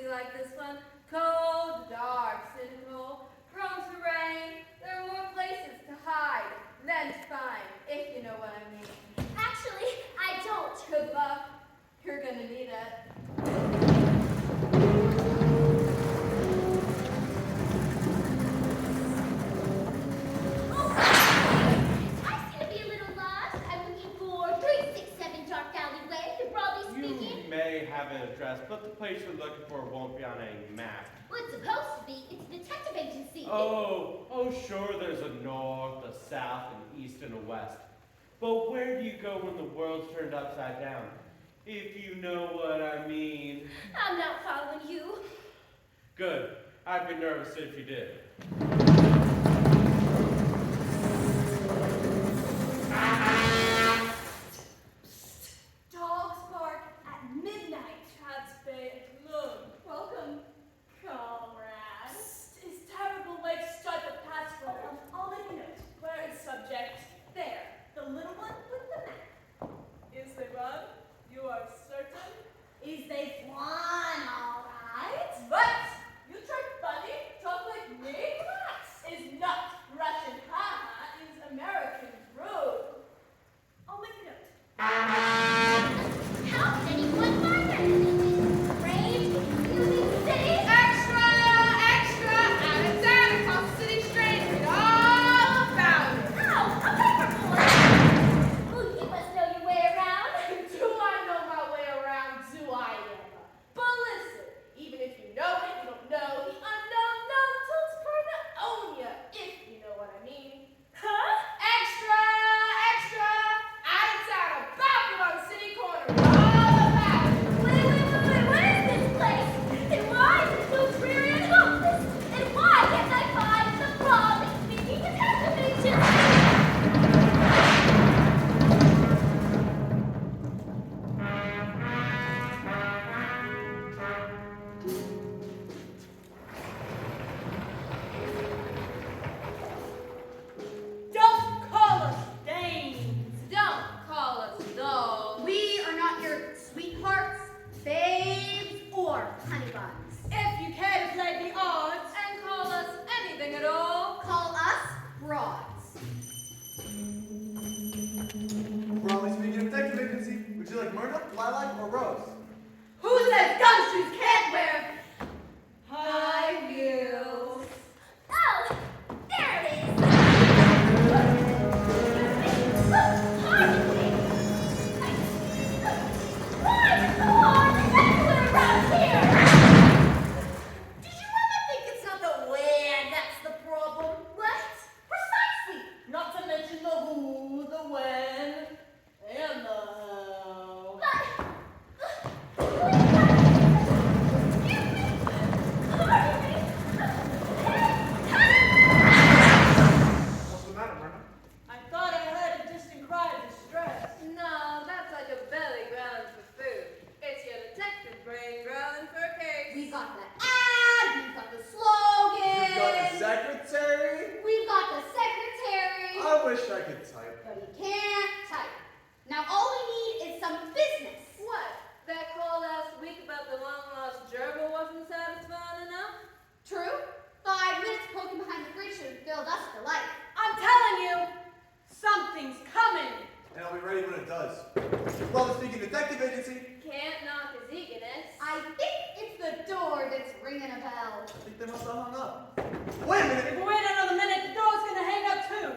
city like this one. Cold, dark, cynical, prone to rain. There are more places to hide than to find, if you know what I mean. Actually, I don't. Good luck. You're gonna need it. Oh, I seem to be a little lost. I'm looking for 367 Dark Alleyway, broadly speaking. You may have an address, but the place you're looking for won't be on a map. Well, it's supposed to be. It's a detective agency. Oh, sure, there's a north, a south, an east, and a west. But where do you go when the world's turned upside down? If you know what I mean. I'm not following you. Good. I'd be nervous if you did. Dogs bark at midnight. Cats bay at moon. Welcome, comrades. Is terrible way to start the pastoral. I'll make a note. Where is subject? There. The little one with the map. Is they run? You are certain? Is they flan, all right? What? You try funny? Talk like me? Relax. Is not Russian haha, is American rude. I'll make a note. How can anyone find her? Brave, confusing city. Extra! Extra! Out of town across the city straight. Read all about it. Ow, a paper boy. Well, you must know your way around. Do I know my way around? Do I ever? But listen, even if you know it, you don't know the unknown known till it's proven to own ya, if you know what I mean. Huh? Extra! Extra! Out of town, about you on the city corner. All about it. Wait, where is this place? And why is it so dreary and hopeless? And why can't I find the broadly speaking detective agency? Don't call us dames. Don't call us dolls. We are not your sweethearts, babes, or honey buns. If you care to play the odds and call us anything at all, Call us broads. Broadly speaking, detective agency. Would you like Myrna, Lilac, or Rose? who says gumshoes can't wear high heels? Oh, there it is. Pardon me. Why is it so hard to everywhere around here? Did you ever think it's not the where that's the problem? What? Precisely. Not to mention the who, the when, and the how. What's the matter, Myrna? I thought I heard a distant cry of distress. No, that's like a belly growling for food. It's your detective brain growling for a case. We've got the ad, we've got the slogan. You've got a secretary? We've got the secretary. I wish I could type. But he can't type. Now all we need is some business. What? That call last week about the long-lost gerbil wasn't satisfying enough? True? 5 minutes poking behind the fridge should have filled us for life. I'm telling you, something's coming. And I'll be ready when it does. Broadly speaking, detective agency. Can't knock his eagerness. I think it's the door that's ringing a bell. I think they must have hung up. Wait a minute. If we wait another minute, the door's gonna hang up too.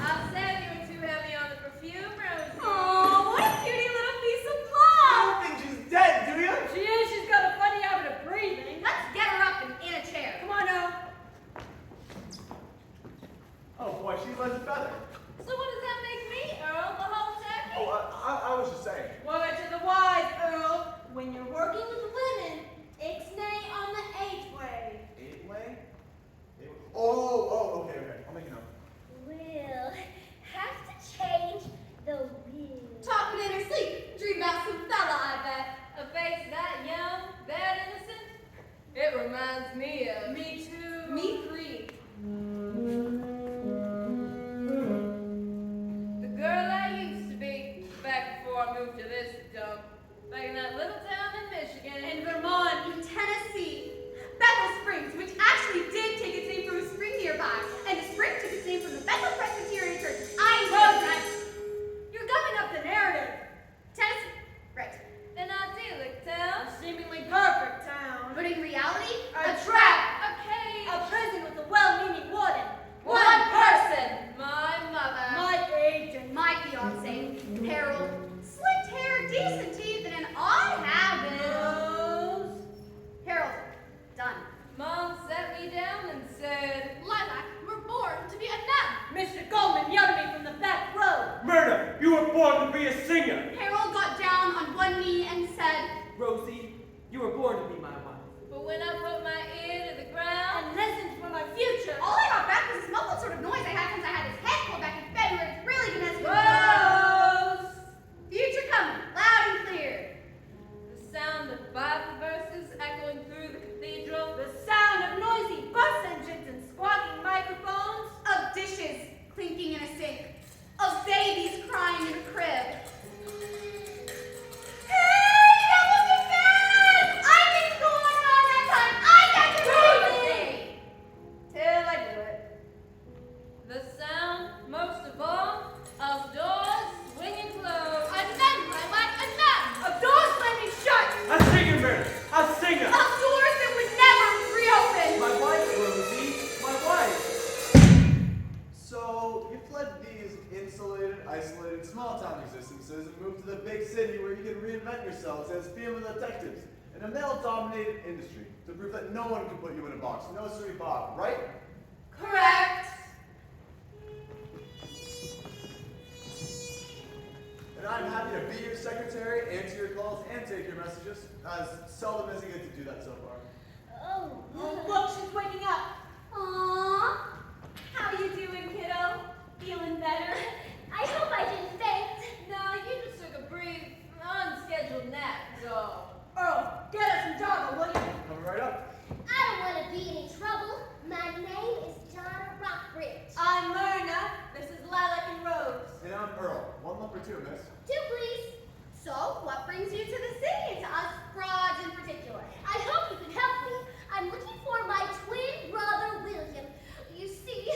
I'll say you were too heavy on the perfume, Rosie. Oh, what a cutie little piece of You plum! don't think she's dead, do you? She is. She's got a funny habit of breathing. Let's get her up and in a chair. Come on now. Oh boy, she's like a feather. So what does that make me, Earl? The whole jacket? Oh, I was just saying. Word to the wise, to be a singer. Harold got down on one knee and said, Rosie, you were born to be my wife. But when I put my ear to the ground and listened for my future, all I got back was a muffled sort of noise I had since I had his head pulled back in February. It's really been messing with me. Rose! Future coming, loud and clear. The sound of Bible verses echoing through the cathedral, the sound of noisy bus engines and squawking microphones, Of dishes clinking in a sink. Of babies crying in a crib. Hey, that wasn't bad! I can go on and all that time. I got to read till I do it. the sound, most of all, of doors swinging closed. Unmen, my wife, unmen. Of doors slamming shut. A singer, Meredith. A singer. Of doors that would never reopen. My wife, Rosie, my wife. So, you fled these insulated, isolated, small-town existences and moved to the big city where you can reinvent yourselves as female detectives in a male-dominated industry to prove that no one can put you in a box. No, sirree, Bob, right? Correct. And I'm happy to be your secretary, answer your calls, and take your messages, as seldom as you get to do that so far. Oh, Look, she's waking up. Aww. How you doing, kiddo? Feeling better? I hope I didn't faint. No, you just took a brief, unscheduled nap, so. Earl, get us some doggo, will you? Coming right up. I don't want to be in any trouble. My name is Donna Rockbridge. I'm Myrna. This is Lilac and Rose. And I'm Earl. One lump or two, miss. Two, please. So, what brings you to the city and to us frauds in particular? I hope you can help me. I'm looking for my twin brother, William. You see,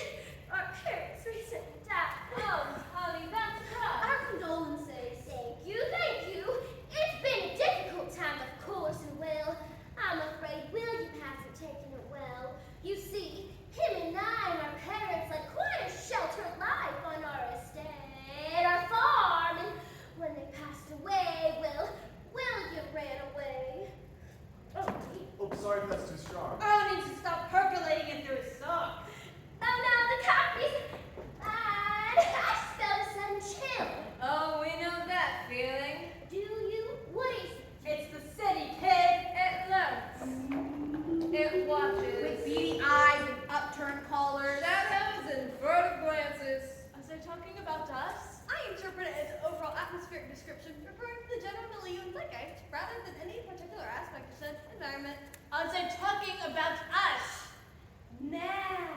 our parents recently died. Oh, honey, that's rough. Our condolences. Thank you, thank you. It's been a difficult time, of course, and well, I'm afraid William hasn't taken it well. You see, him and I and our parents led quite a sheltered life on our estate, our farm, and when they passed away, well, William ran away. Oh, Oh, sorry if that's too strong. Earl needs to stop percolating it through his song. oh no, the copies. I just felt a sudden chill. Oh, we know that feeling. Do you? What is it? It's the city, kid. It lurks. It watches. With beady eyes and upturned collars. shadows and furtive glances. As they're talking about us, I interpret it as an overall atmospheric description referring to the general milieu and zeitgeist rather than any particular aspect of said environment. as they're talking about us. Now.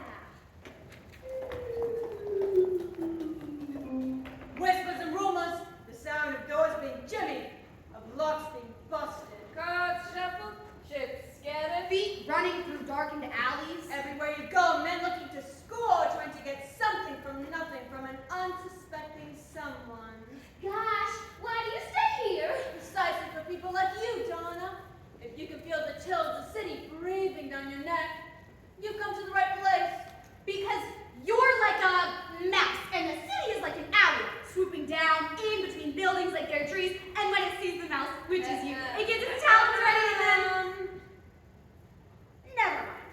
Whispers and rumors, the sound of doors being jimmied, of locks being busted. Cards shuffled, chips scattered. Feet running through darkened alleys. Everywhere you go, men looking to score, trying to get something from nothing from an unsuspecting someone. Gosh, why do you stay here? Precisely for people like you, Donna. If you can feel the chill of the city breathing down your neck, you've come to the right place. Because you're like a mouse, and the city is like an owl, swooping down in between buildings like they're trees, and when it sees the mouse, which is you, it gets its talons ready and then... Never mind.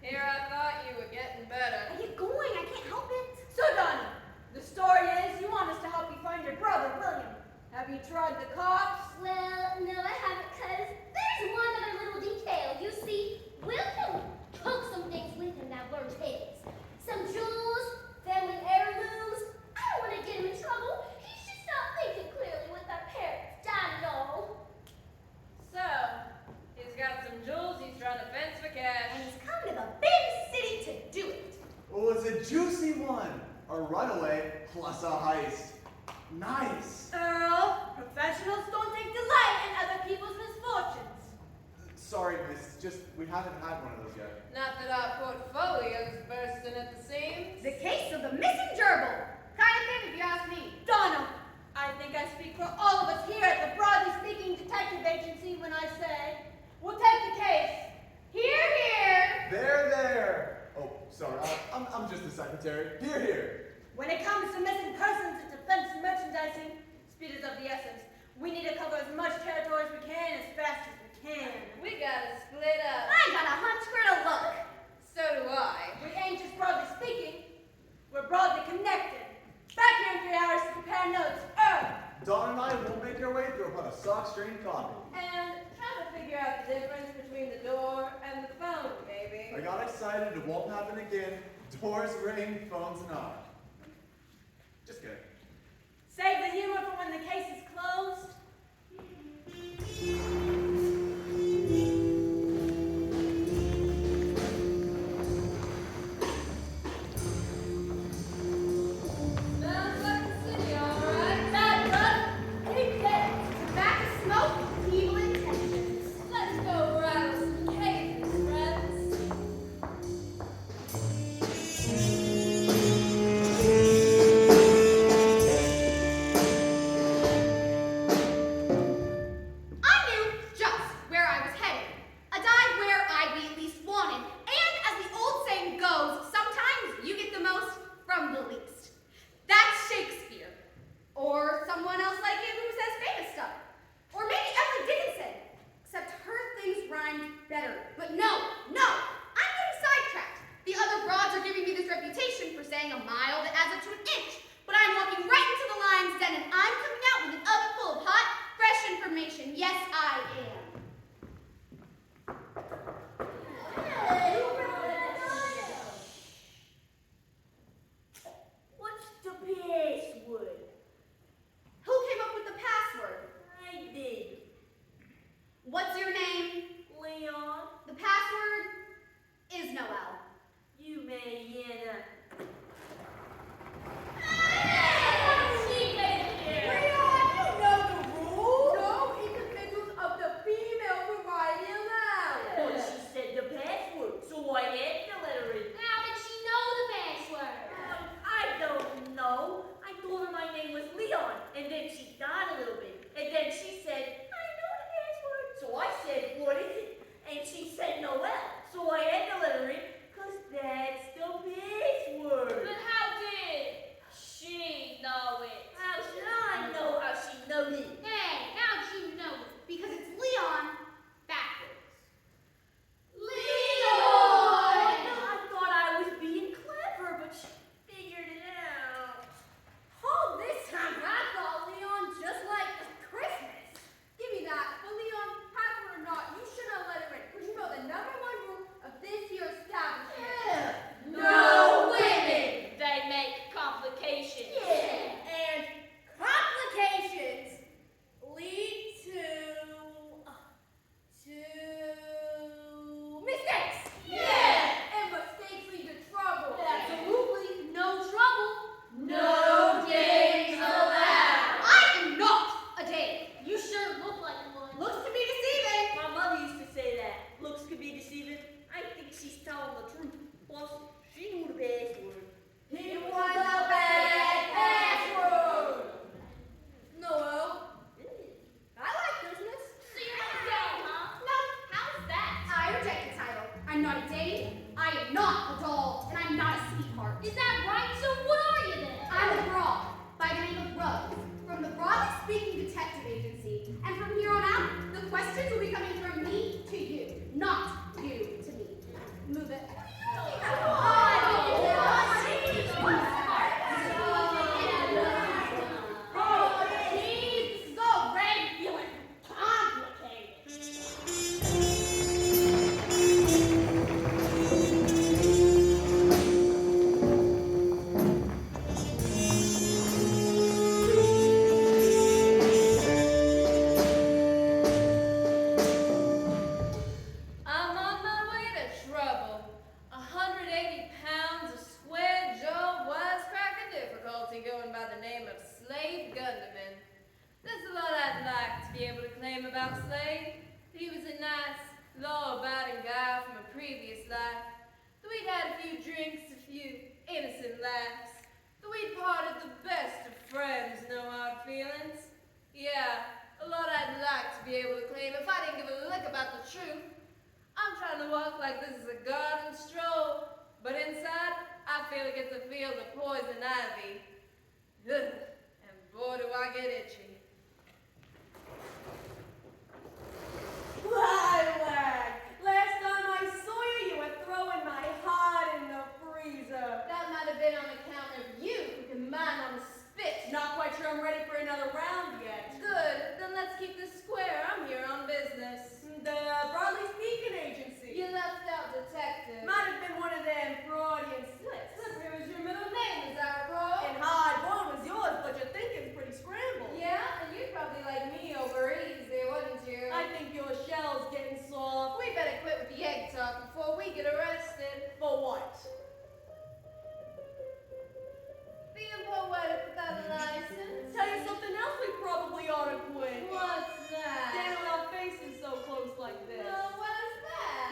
Here I thought you were getting better. Are you going? I can't help it. So, Donna, the story is you want us to help you find your brother, William. Have you tried the cops? Well, no, I haven't, because there's one other little detail. You see, William took some things with him that weren't his. Some jewels, family heirlooms. I don't want to get him in trouble. He's just not thinking clearly with our parents died and all. So, he's got some jewels he's trying to fence for cash. And he's coming to the big city to do it. Oh, it's a juicy one. A runaway plus a heist. Nice. Earl, professionals don't take delight in other people's misfortunes. Sorry, miss. Just, we haven't had one of those yet. Not that our portfolio's bursting at the seams. The case of the missing gerbil. Kind of thing, if you ask me. Donna, I think I speak for all of us here at the Broadly Speaking Detective Agency when I say, we'll take the case. Here, here. There. Oh, sorry. I'm just the secretary. Here. When it comes to missing persons and defense merchandising, speed is of the essence. We need to cover as much territory as we can as fast as we can. We gotta split up. I got a hunch where to look. So do I. We ain't just broadly speaking, we're broadly connected. Back here in 3 hours to compare notes. Earl, Dawn and I will make our way through upon a sock-strained copy. And try to figure out the difference between the door and the phone, maybe. I got excited, it won't happen again. Doors ring, phones knock. Just kidding. Save the humor for when the case is closed. Sounds like the city, alright. Bad luck. Keep getting back to smoke, evil intentions. Let's go rattle some cages, friends. I knew just where I was headed. A dive where I'd be at least wanted. And as the old saying goes, sometimes you get the most from the least. That's Shakespeare. Or someone else like him who says famous stuff. Or maybe Emily Dickinson. Except her things rhymed better. But no, I'm getting sidetracked. The other broads are giving me this reputation for saying a mile that adds up to an inch. But I'm walking right into the lion's den and I'm coming out with an oven full of hot, fresh information. Yes, I am. What's the password? Who came up with the password? I did. What's your name? Leon, The password is Noel. you Mariana. Leon, you know the rules. No individuals of the female variety allowed. Well, she said the password, so I had to let her in. How did she know the password? I don't know. I told her my name was Leon, and then she thought a little bit. And then she said, I know the password. So I said, what is it? And she said Noel. So I had to let her in, because that's the password. But how did she know it? How should I know how she knows it? Hey, how'd you know it? Because it's Leon backwards. I thought I was being clever, but she figured it out. All this time, I thought Leon just like Christmas. Give me that. But Leon, password or not, you should have let her in. Because you know the number one rule of this here establishment. No women. They make complications. And complications lead to mistakes. And mistakes lead to trouble. Absolutely no trouble. No games allowed. I am not a dame. You sure look like one. Looks to be deceiving. My mother used to say that. Looks could be deceiving. I think she's telling the truth. Plus, she knew the password. He was a bad password. Noel, I like Christmas. So you're not a dame, huh? No, How's that? I reject the title. I'm not a dame. I am not a doll. And I'm not a sweetheart. Is that right? So what are you then? I'm a broad by the name of Rose from the Broadly Speaking Detective Agency. And from here on out, the questions will be coming from me to you, not you to me. Move it. Oh, geez, this is all regular, complicated. I'm on my way to trouble. 180 pounds of square jaw wisecracking difficulty going by the name of Slade Gunderman. There's a lot I'd like to be able to claim about Slade. He was a nice, law-abiding guy from a previous life. Though we'd had a few drinks, a few innocent laughs. Though we'd parted the best of friends, no hard feelings. Yeah, a lot I'd like to be able to claim if I didn't give a lick about the truth. I'm trying to walk like this is a garden stroll, but inside, I feel I get to feel the poison ivy. Ugh, and boy do I get itchy. Lilac, last time I saw you, you were throwing my heart in the freezer. That might have been on account of you, with your mind on the spit. Not quite sure I'm ready for another round keep this square. I'm here on business. The Broadly Speaking Agency. You left out detective. Might have been one of them Freudian slips. Slippery was your middle name, is that right? And hardbone was yours, but your thinking's pretty scrambled. Yeah, and you'd probably like me over easy, wouldn't you? I think your shell's getting soft. We better quit with the egg talk before we get arrested. For what? Being poetic without a license. Tell you something else we probably ought to quit. What's that? Standing with our faces so close like this. Well, what's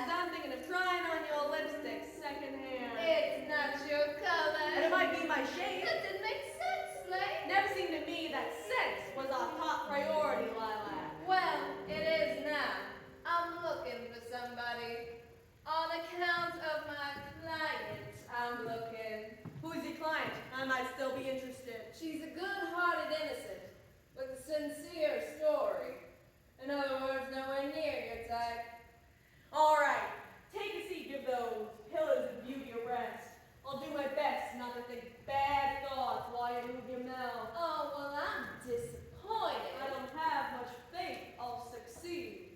Cause that? I'm thinking of trying on your lipstick secondhand. It's not your color. And it might be my shade. That didn't make sense, Slade. Never seemed to me that sense was our top priority, Lilac. Well, it is now. I'm looking for somebody. On account of my client, I'm looking. Who's your client? I might still be interested. She's a good-hearted innocent with a sincere story. In other words, nowhere near your type. All right, take a seat, give those pillars of beauty a rest. I'll do my best not to think bad thoughts while you move your mouth. Oh, well, I'm disappointed. I don't have much faith I'll succeed.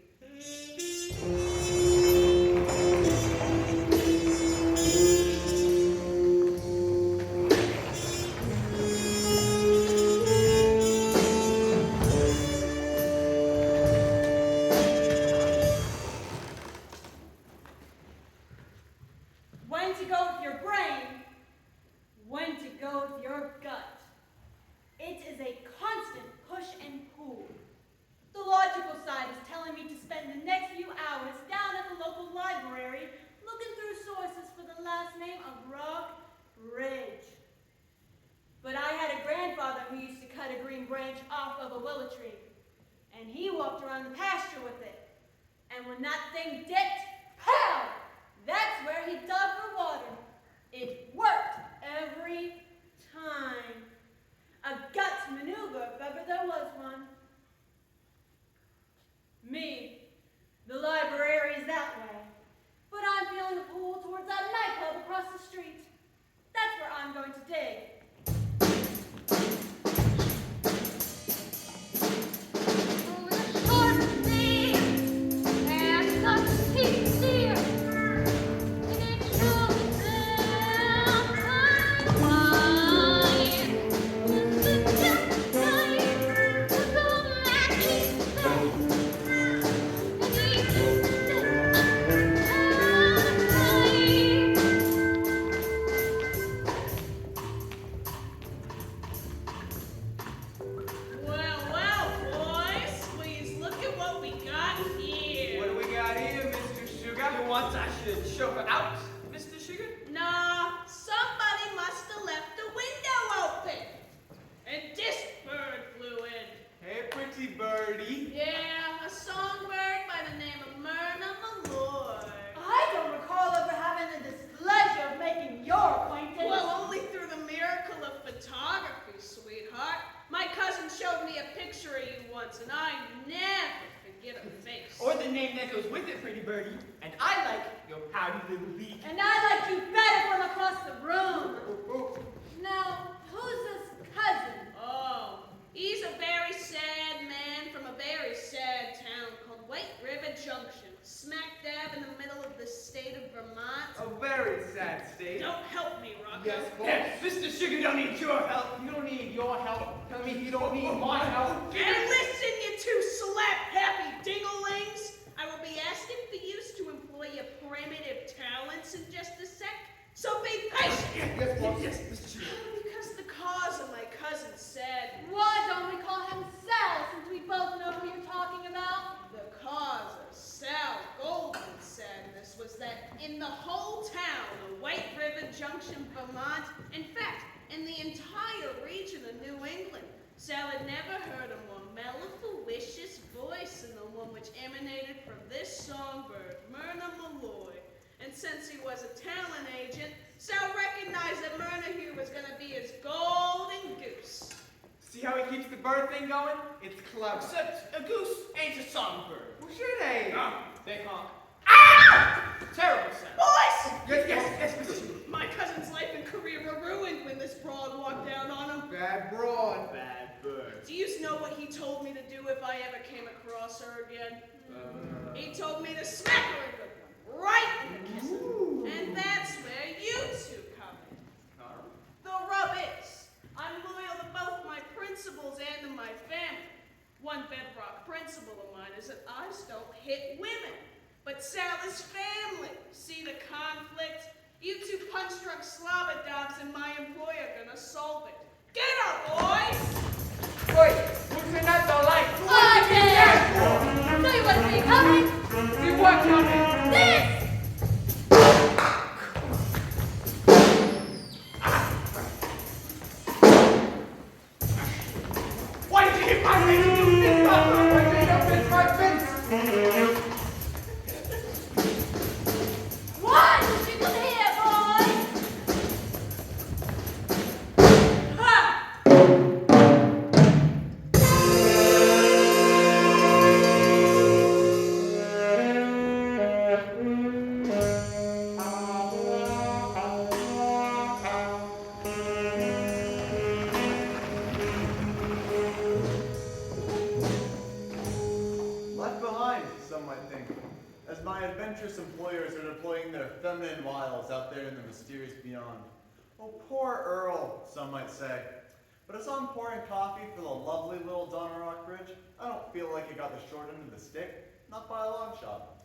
When to go with your brain, when to go with your gut. It is a constant push and pull. The logical side is telling me to spend the next few hours down at the local library looking through sources for the last name of Rock Ridge. But I had a grandfather who used to cut a green branch off of a willow tree, and he walked around the pasture with it. And when that thing dipped, pow! That's where he dug for water. It worked every time. A gut maneuver if ever there was one. Me, the library's that way. But I'm feeling a pull towards that nightclub across the street. That's where I'm going to dig. Well, well, boys, please look at what we got here. What do we got here, Mr. Sugar? You want I should show her out, Mr. Sugar? Nah, somebody must have left the window open. And this bird flew in. Hey, pretty birdie. Yeah, a songbird by the name of Myrna Malloy. I don't recall ever having the displeasure of making your acquaintance. Well, only through the miracle of photography, sweetheart. My cousin showed me a picture of you once, and I never forget a face. Or the name that goes with it, pretty birdie. And I like your pouty little beak. And I like you better from across the room. Now, who's this cousin? Oh, he's a very sad man from a very sad town called White River Junction, smack dab in the middle of the state of Vermont. A very sad state. Don't help me, Rocco. Yes, yes, Mr. Sugar don't need your help. You don't need your help. Tell me you don't need my help. And listen, you two slap-happy dinglings. I will be asking for you to employ your primitive talents in just a sec. So be patient. Yes, boss. Yes, Mr. Sugar. Because the cause of my cousin's sadness. Why don't we call him Sal, since we both know who you're talking about? The cause of Sal Goldman's sadness was that in the whole town of White River Junction, Vermont, in fact, in the entire region of New England, Sal had never heard a more mellifluous voice than the one which emanated from this songbird, Myrna Malloy. And since he was a talent agent, Sal recognized that Myrna here was going to be his golden goose. See how he keeps the bird thing going? It's clever. Except a goose ain't a songbird. Well, sure they ain't. They honk. Ah! Terrible sound. Boys! Yes, Mr. Sugar. My cousin's life and career were ruined when this broad walked down on him. Bad broad, bad bird. Do you know what he told me to do if I ever came across her again. He told me to smack her a good one, right in the kisses. And that's where you two come in. The rub is, I'm loyal to both my principles and to my family. One bedrock principle of mine is that I don't hit women. But Sal's family, see the conflict? You two punch-drunk slobber dogs and my employer are gonna solve it. Get her, boys! Wait, who's in that the light? Oh, damn! So you wasn't see coming? See what coming? This! Why did you hit my face? You do this stuff! Why did you hit my face? One! You come here, boys! Ha! Left behind, some might think, as my adventurous employers are deploying their feminine wiles out there in the mysterious beyond. Oh, poor Earl, some might say. But as I'm pouring coffee for the lovely little Donna Rockbridge, I don't feel like it got the short end of the stick, not by a long shot.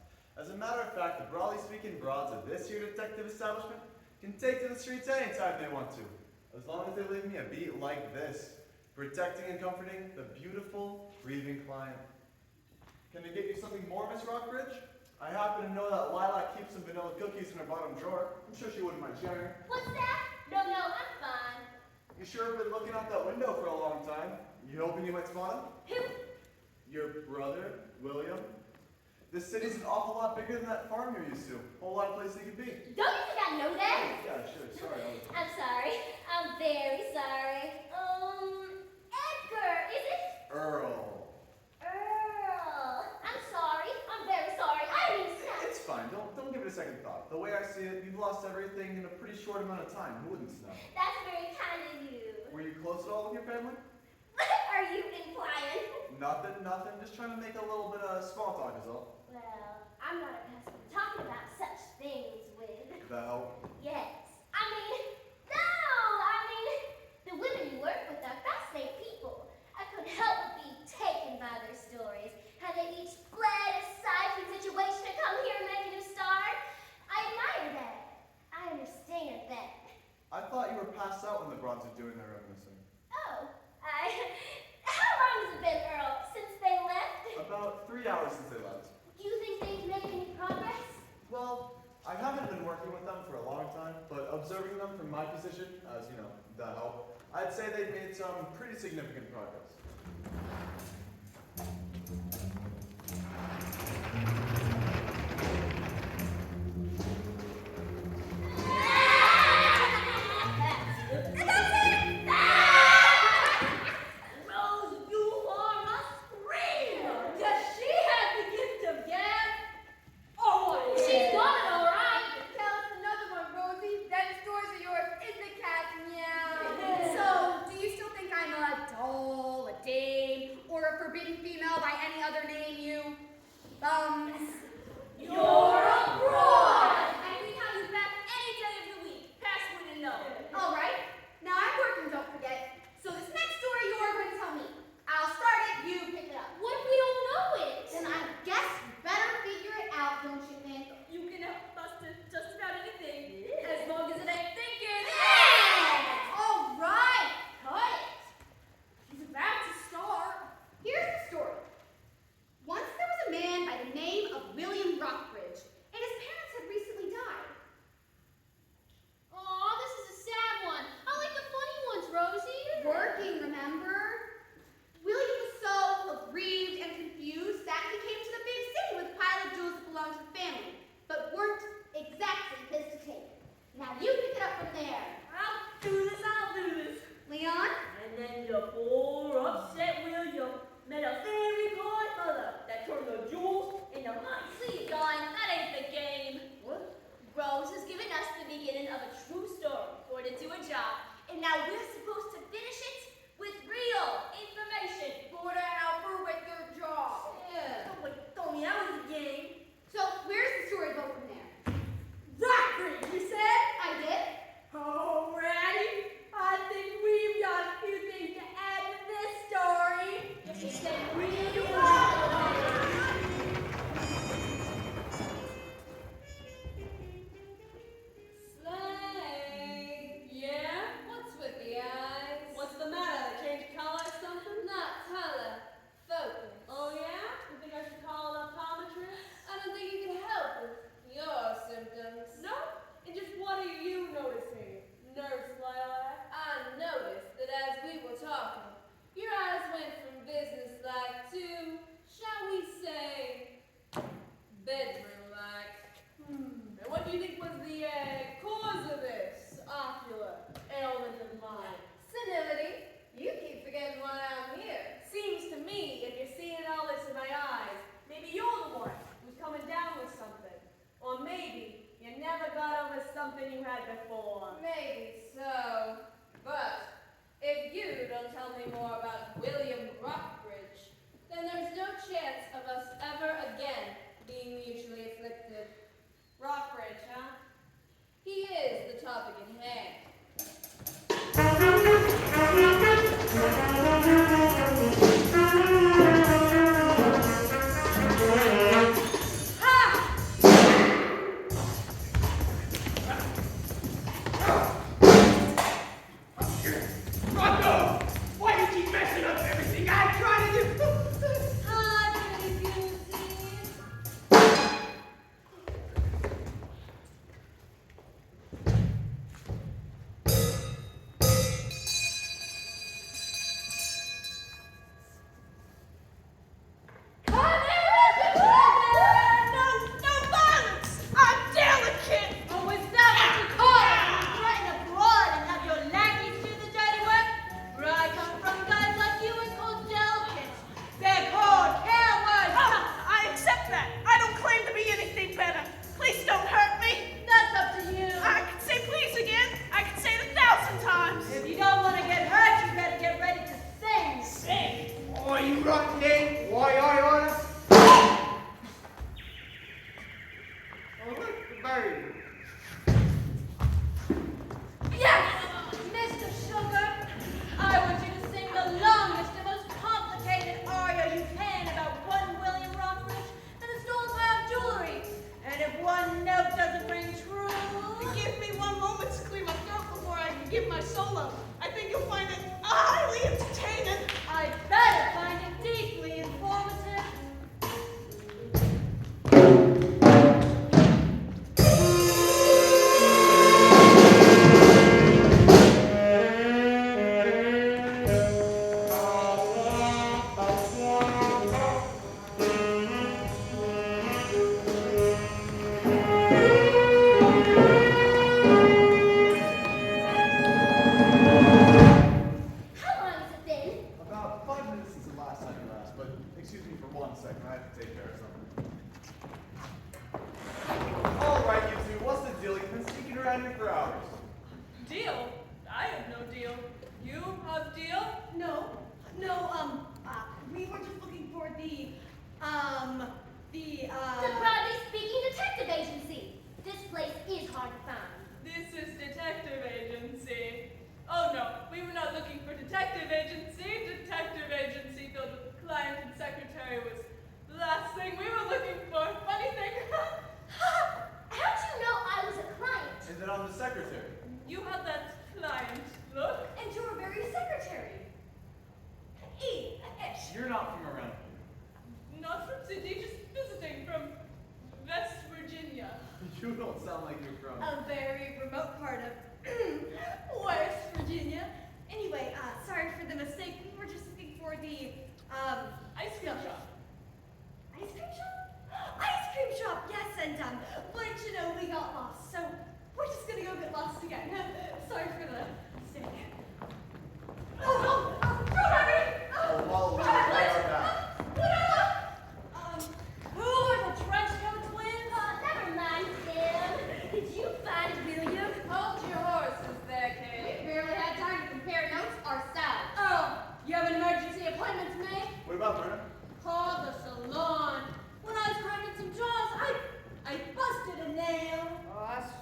As a matter of fact, the broadly speaking broads of this here detective establishment can take to the streets anytime they want to, as long as they leave me a beat like this, protecting and comforting the beautiful, grieving client. Can I get you something more, Miss Rockbridge? I happen to know that Lilac keeps some vanilla cookies in her bottom drawer. I'm sure she wouldn't mind sharing. What's that? No, I'm fine. You sure have been looking out that window for a long time. You hoping you might spot him? Who? Your brother, William? This city's an awful lot bigger than that farm you're used to. Whole lot of places you could be. Don't you think I know that? Yeah, sure. Sorry. I'm sorry. I'm very sorry. Edgar, is it? Earl. Earl. I'm sorry. I'm very sorry. I didn't mean to snap. It's fine. Don't give it a second thought. The way I see it, you've lost everything in a pretty short amount of time. Who wouldn't snap? That's very kind of you. Were you close at all with your family? What are you implying? Nothing. Just trying to make a little bit of small talk is all. Well, I'm not a person to talk about such things with. The help. Yes. The women you work with are fascinating people. I couldn't help but be taken by their stories. How they each fled a stifling situation to come here and make a new start. I admire that. I understand that. I thought you were passed out when the Bronx were doing their reminiscing. Oh, how long has it been, Earl, since they left? About 3 hours since they left. Do you think they've made any progress? Well, I haven't been working with them for a long time, but observing them from my position, as you know, the help, I'd say they've made some pretty significant progress. Rose, you are a scream! Does she have the gift of gab? Or what? She's got it all right. Tell us another one, Rosie. Them stories of yours is the cat meow. So, do you still think I'm a doll, a dame, or a forbidden female by any other name you bums? You're a broad! And we have you back any day of the week. Pass would know. All right. Now I'm working, don't forget. So this next story you're going to tell me. I'll start it, you pick it up. What if we don't know it? Then I guess you better figure it out, don't you think? You can help us to just about anything, as long as it ain't thinking. All right, cut it. She's about to start. Here's the story. Once there was a man by the name of William Rockbridge, and his parents had recently died. Aw, this is a sad one. I like the funny ones, Rosie. Working, remember? William was so aggrieved and confused that he came to the big city with a pile of jewels that belonged to the family, but weren't exactly his to take. Now you pick it up from there. I'll do this. Leon? And then the poor upset William met a fairy godmother that turned the jewels into money. Please, Dawn, that ain't the game. What? Rose has given us the beginning of a true story according to a job, and now we're supposed to finish it with real information. For to help her with her something you had before. Maybe so, but if you don't tell me more about William Rockbridge, then there's no chance of us ever again being mutually afflicted. Rockbridge, huh? He is the topic at hand. Rocco! Why do you keep messing up everything I try to do? Hi, pretty goosey. No violence! I'm delicate! Oh, is that what you call it? You threaten a broad and have your lackeys do the dirty work? Where I come from, guys like you are called delicate. They're called cowards. I accept that. I don't claim to be anything better. Please don't hurt me. That's up to you. I can say please again. I can say it 1,000 times. If you don't want to get hurt, you better get ready to sing. Say. Oh, you rotten name. Why I honest? Oh, look, the bird. Yes, Mr. Sugar. I want you to sing the longest and most complicated aria you can about one William Rockbridge and a stolen pile of jewelry. And if one note doesn't ring true, Give me one moment to clear my throat before I can give my solo. I think you'll find it highly entertaining. I better find it deeply informative. How long has it been? About 5 minutes since the last time you asked, but excuse me for 1 second. I have to take care of something. All right, you two. What's the deal? You've been sneaking around here for hours. Deal? I have no deal. You have deal? No, we were just looking for the Broadly Speaking Detective Agency. This place is hard to find. This is detective agency. Oh no, we were not looking for detective agency. Detective agency filled with client and secretary was the last thing we were looking for. Funny thing. How'd you know I was a client? And then I'm the secretary. You have that client look. And you're a very secretary. You're not from around here. Not from Sydney, just visiting from West Virginia. You don't sound like you're from. a very remote part of West Virginia. Anyway, sorry for the mistake. We were just looking for the Ice cream shop. ice cream shop. Ice cream shop, yes, and but you know we got lost, so we're just gonna go get lost again. Sorry for the mistake. Oh, well, we are back. Who are the trench coat twins? Never mind, Sam. Did you find William? Hold your horses there, Kate. We barely had time to compare notes ourselves. Oh, you have an emergency appointment to make? What about Myrna? Call the salon. When I was cracking some jaws, I busted a nail. Oh, that's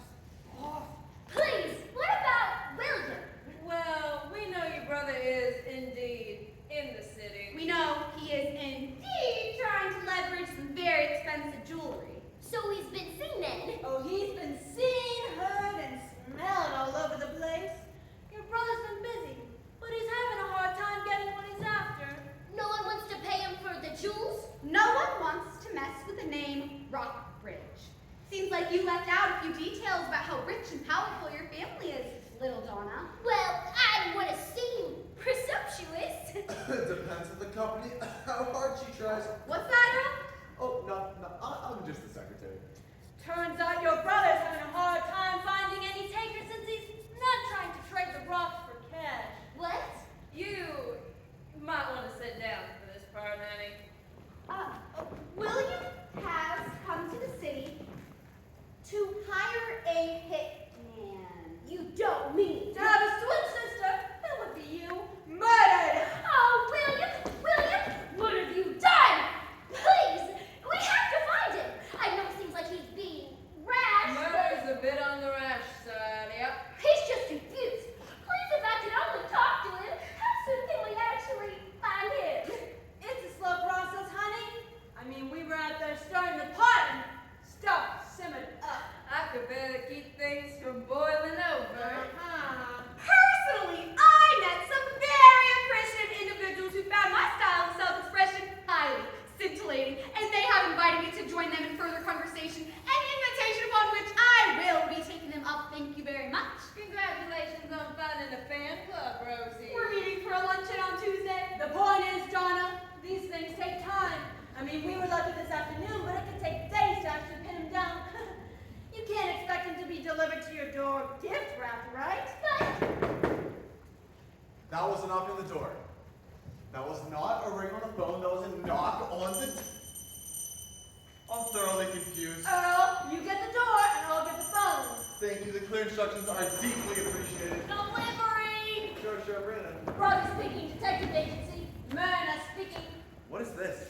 awful. Please, what about William? Well, we know your brother is indeed in the city. We know he is indeed trying to leverage some very expensive jewelry. So he's been seen then. Oh, he's been seen, heard, and smelled all over the place. Your brother's been busy, but he's having a hard time getting what he's after. No one wants to pay him for the jewels? No one wants to mess with the name Rockbridge. Seems like you left out a few details about how rich and powerful your family is, little Donna. Well, I don't want to seem presumptuous. It depends on the company, how hard she tries. What's that, Earl? Oh, no, I'm just the secretary. Turns out your brother's having a hard time finding any takers since he's not trying to trade the rocks for cash. What? You might want to sit down for this part, Annie. William has come to the city to hire a hit after, right? But That was a knock on the door. That was not a ring on the phone. That was a knock on the... I'm thoroughly confused. Earl, you get the door and I'll get the phone. Thank you. The clear instructions are deeply appreciated. Delivery! Sure, Brandon. Brother speaking, detective agency. Myrna speaking. What is this?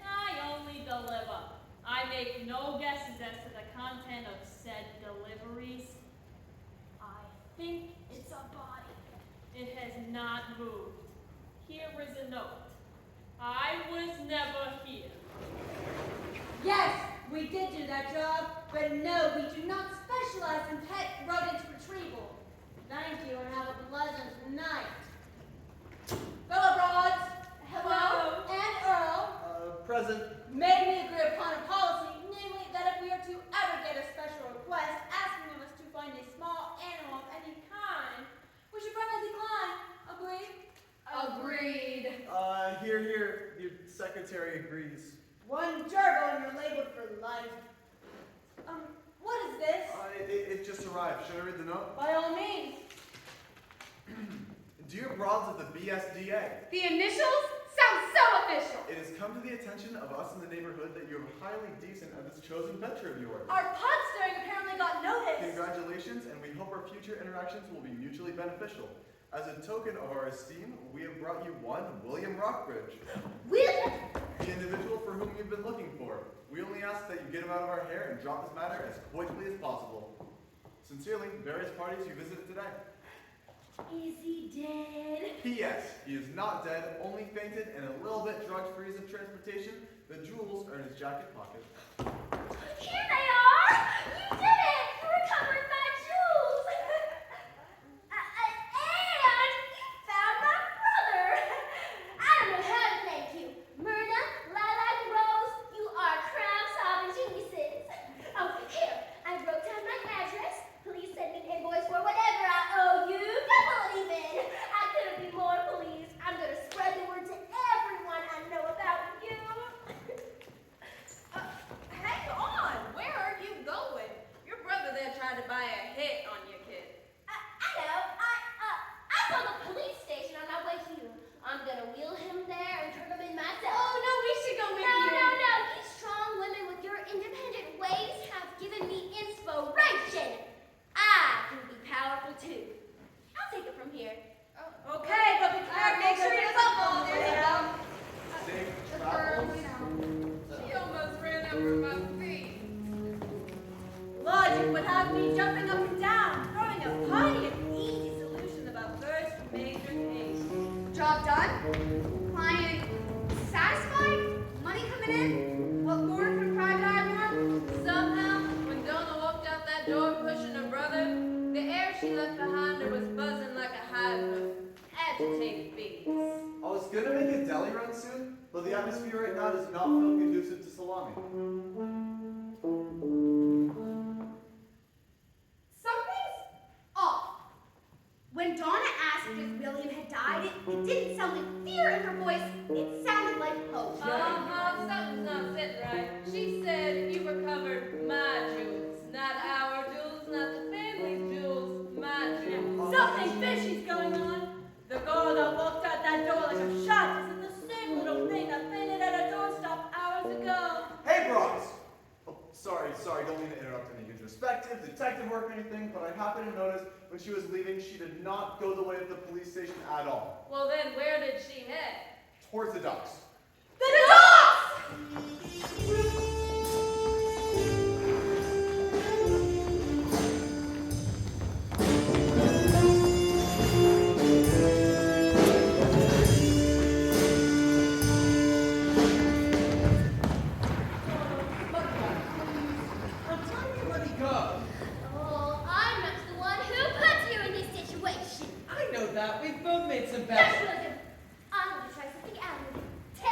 I only deliver. I make no guesses as to the content of said deliveries. I think it's a body. It has not moved. Here is a note. I was never here. Yes, we did do that job, but no, we do not specialize in pet rodent retrieval. Thank you and have a pleasant night. Fellow broads, hello, and Earl, Present. made me agree upon a policy, namely that if we are to ever get a special request asking of us to find a small animal of any kind, we should firmly decline. Agreed? Agreed. Here. Your secretary agrees. One gerbil and you're labeled for life. What is this? It just arrived. Should I read the note? By all means. Dear broads of the BSDA, The initials sound so official. it has come to the attention of us in the neighborhood that you're highly decent at this chosen venture of yours. Our pod stirring apparently got noticed. Congratulations, and we hope our future interactions will be mutually beneficial. As a token of our esteem, we have brought you one William Rockbridge, William, the individual for whom you've been looking for. We only ask that you get him out of our hair and drop this matter as quickly as possible. Sincerely, various parties you visited today. is he dead? P.S. He is not dead, only fainted and a little bit drugged for ease of transportation. The jewels are in his jacket pocket. Here they are! You did it! You recovered my jewels! And you found my brother! I don't know how to thank you. Myrna, Lilac, Rose, you are crime-solving geniuses. Oh, here, I wrote down my address. Please send me an invoice for whatever I owe you. Double even! I couldn't be more pleased. I'm gonna spread the word to everyone I know about you. Hang on! Where are you going? Your brother there tried to buy a hit on your kid. I know. I saw the police station on my way here. I'm gonna wheel him there and turn him in myself. Oh, no, we should go with no, you. no, no. You strong women with your independent ways have given me inspiration. I can be powerful too. I'll take it from here. Okay, but be careful. Make sure he doesn't fall. Safe travels. She almost ran over my feet. Logic would have me jumping up and down, throwing a party an easy solution of our first major case. Job done. Client satisfied. Money coming in. What more could a private eye want? Somehow, when Donna walked out that door pushing her brother, the air she left behind her was buzzing like a hive of agitated bees. I was gonna make a deli run soon, but the atmosphere right now does not feel conducive to salami. Something's off. When Donna asked if William had died, it didn't sound like fear in her voice. It sounded like hope. Something's not sitting right. She said you recovered my jewels. Not our jewels, not the family's jewels, my jewels. Something fishy's going on. The girl that walked out that door like a shot isn't the same little thing that fainted at a doorstop hours ago. Hey, broads! Oh, sorry, don't mean to interrupt any introspective, detective work or anything, but I happened to notice when she was leaving, she did not go the way of the police station at all. Well then, where did she head? Towards the docks. The dogs! I'm telling you, let me go. Oh, I'm not the one who put you in this situation. I know that. We've both made some That's bad. William. I'm going to try something out with him.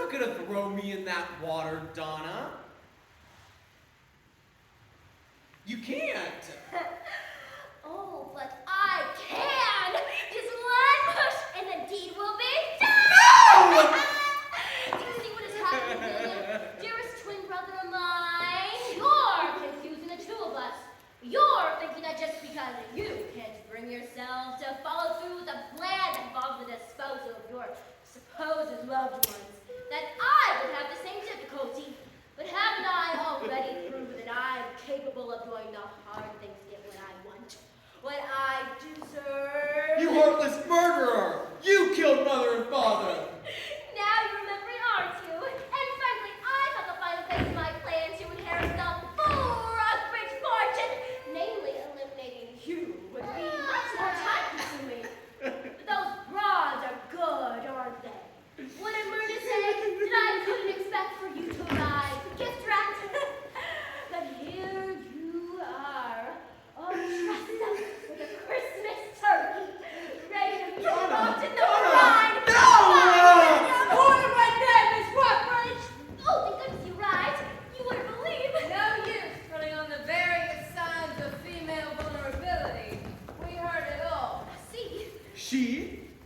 not gonna throw me in that water, Donna. You can't. Oh, but I can! Just one push and the deed will be done! No! Do you see what is happening, William? Dearest twin brother of mine, you're confusing the two of us. You're thinking that just because you can't bring yourself to follow through with a plan that involves the disposal of your supposed loved ones, that I would have the same difficulty. But haven't I already proven that I'm capable of doing the hard things to get what I want? What I deserve? You heartless murderer! You killed mother and father! Now you're remembering, aren't you? And frankly, I thought the final phase of my plan to inherit the full rich fortune, namely eliminating you, would be much more time-consuming. Those broads are good, aren't they? What did Myrna say? That I couldn't expect for you to arrive, gift wrapped. But here you are, all dressed up like a Christmas turkey, ready to be dropped in the bride. Order my name, Miss Rockbridge! Oh, thank goodness you arrived. You wouldn't believe. No use putting on the various signs of female vulnerability. We heard it all. See, She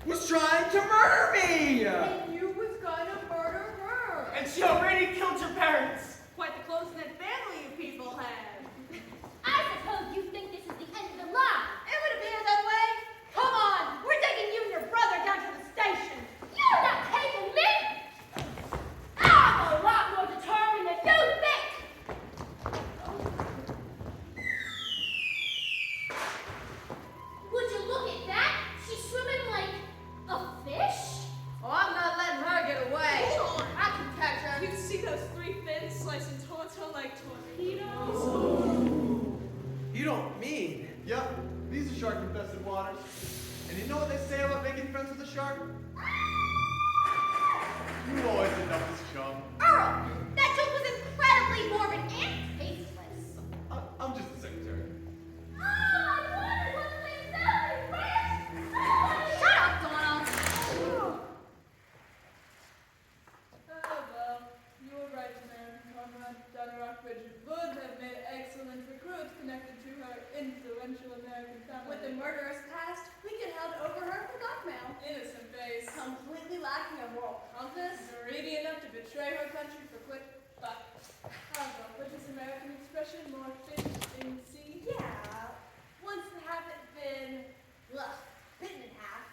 was trying to murder me! And you was gonna murder her. And she already killed your parents! Quite the close-knit family you people have. I suppose you think this is the end of the line. It would appear that way. Come on, we're taking you and your brother down to the station. You're not taking me. I'm a lot more determined than you think. Would you look at that? She's swimming like a fish. Oh, I'm not letting her get away. Hold on. I can catch her. You see those three fins slicing towards her like torpedoes? You don't mean. Yep, these are shark-infested waters. And you know what they say about making friends with a shark? You always end up as chum. Earl, that joke was incredibly morbid and tasteless. I'm just the secretary. Oh, I wondered what the thing sounded like. Shut up, Donald. Oh, well, you were right, American comrade. Donna Rockbridge would have made excellent recruits connected to her influential American family. With the murderous past, we could held over her for blackmail. Innocent face, Completely lacking a moral compass. greedy enough to betray her country for quick buck. However, with this American expression, more fish in sea. Yeah, once haven't been, bitten in half.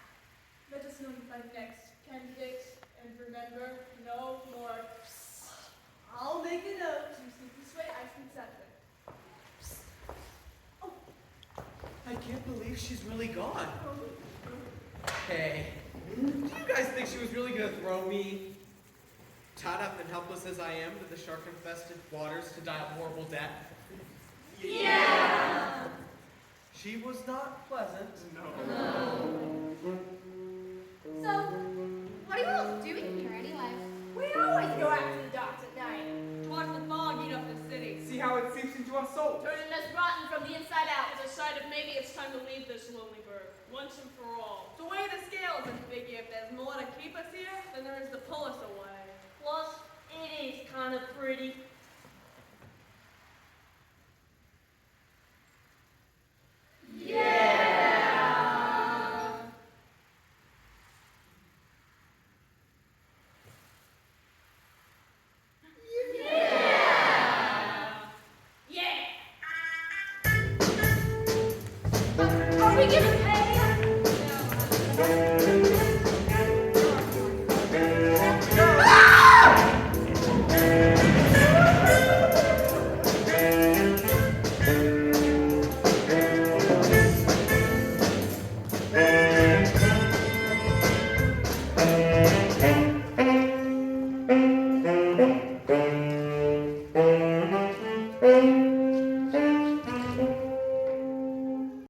Let us know my next candidate, and remember, no more. I'll make a note. You speak this way, I speak that way. I can't believe she's really gone. Hey, do you guys think she was really gonna throw me, tied up and helpless as I am, to the shark-infested waters to die a horrible death? Yeah. She was not pleasant. So, what are you all doing here anyway? We always go out to the docks at night. Watch the fog eat up the city. See how it seeps into our souls. Turning us rotten from the inside out. I decided maybe it's time to leave this lonely bird, once and for all. To weigh the scales and figure if there's more to keep us here than there is to pull us away. Plus, it is kind of pretty. Are we getting paid?